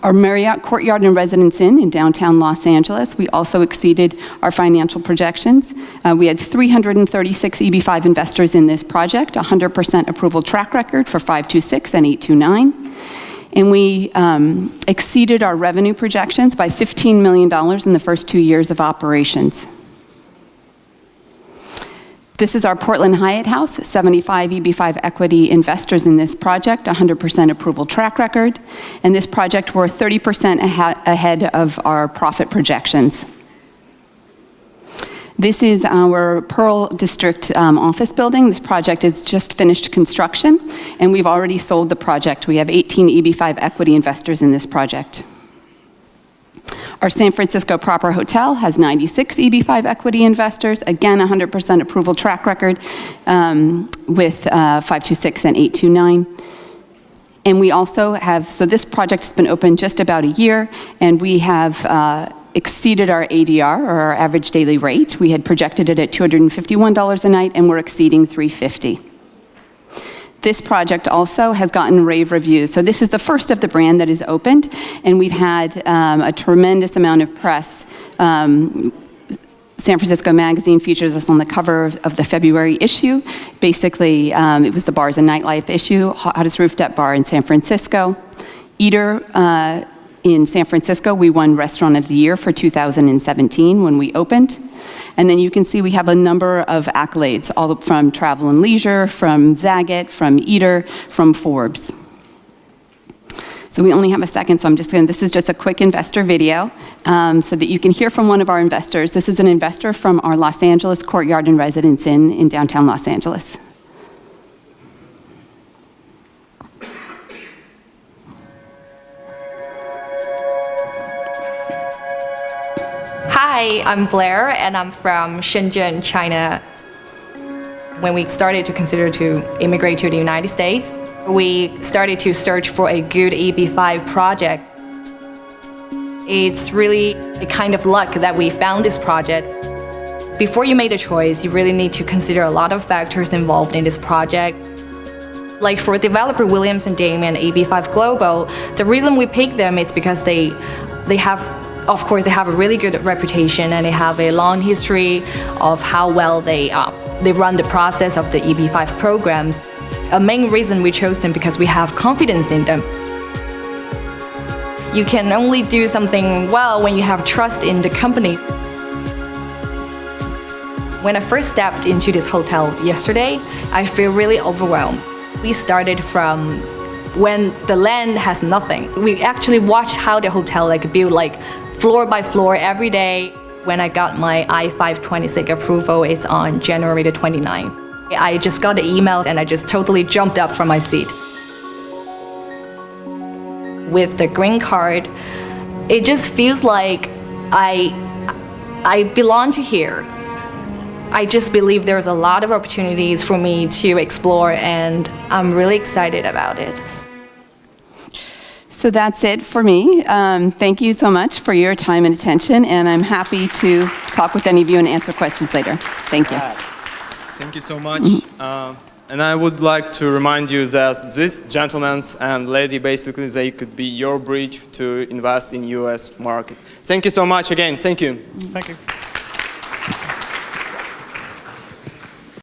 Our Marriott Courtyard and Residence Inn in downtown Los Angeles, we also exceeded our financial projections. We had 336 EB5 investors in this project, 100% approval track record for 526 and 829. And we exceeded our revenue projections by $15 million in the first 2 years of operations. This is our Portland Hyatt House, 75 EB5 equity investors in this project, 100% approval track record. And this project, we're 30% ahead of our profit projections. This is our Pearl District office building. This project is just finished construction, and we've already sold the project. We have 18 EB5 equity investors in this project. Our San Francisco Proper Hotel has 96 EB5 equity investors, again 100% approval track record with 526 and 829. And we also have, so this project's been open just about a year, and we have exceeded our ADR, or our average daily rate. We had projected it at $251 a night, and we're exceeding $350. This project also has gotten rave reviews. So this is the first of the brand that is opened, and we've had a tremendous amount of press. San Francisco Magazine features us on the cover of the February issue. Basically, it was the Bars and Nightlife issue, hottest rooftop bar in San Francisco. Eater in San Francisco, we won Restaurant of the Year for 2017 when we opened. And then you can see we have a number of accolades, all from Travel and Leisure, from Zagat, from Eater, from Forbes. So we only have a second, so I'm just going to, this is just a quick investor video so that you can hear from one of our investors. This is an investor from our Los Angeles Courtyard and Residence Inn in downtown Los Angeles. Hi, I'm Blair, and I'm from Shenzhen, China. When we started to consider to immigrate to the United States, we started to search for a good EB5 project. It's really a kind of luck that we found this project. Before you make a choice, you really need to consider a lot of factors involved in this project. Like for developer Williams and Damien, EB5 Global, the reason we picked them is because they have, of course, they have a really good reputation, and they have a long history of how well they run the process of the EB5 programs. A main reason we chose them because we have confidence in them. You can only do something well when you have trust in the company. When I first stepped into this hotel yesterday, I feel really overwhelmed. We started from when the land has nothing. We actually watched how the hotel built floor by floor every day. When I got my I-526 approval, it's on January the 29th. I just got the email and I just totally jumped up from my seat. With the green card, it just feels like I belong to here. I just believe there's a lot of opportunities for me to explore, and I'm really excited about it. So that's it for me. Thank you so much for your time and attention, and I'm happy to talk with any of you and answer questions later. Thank you. Thank you so much. And I would like to remind you that this gentleman and lady, basically, they could be your bridge to invest in US market. Thank you so much again. Thank you. Thank you.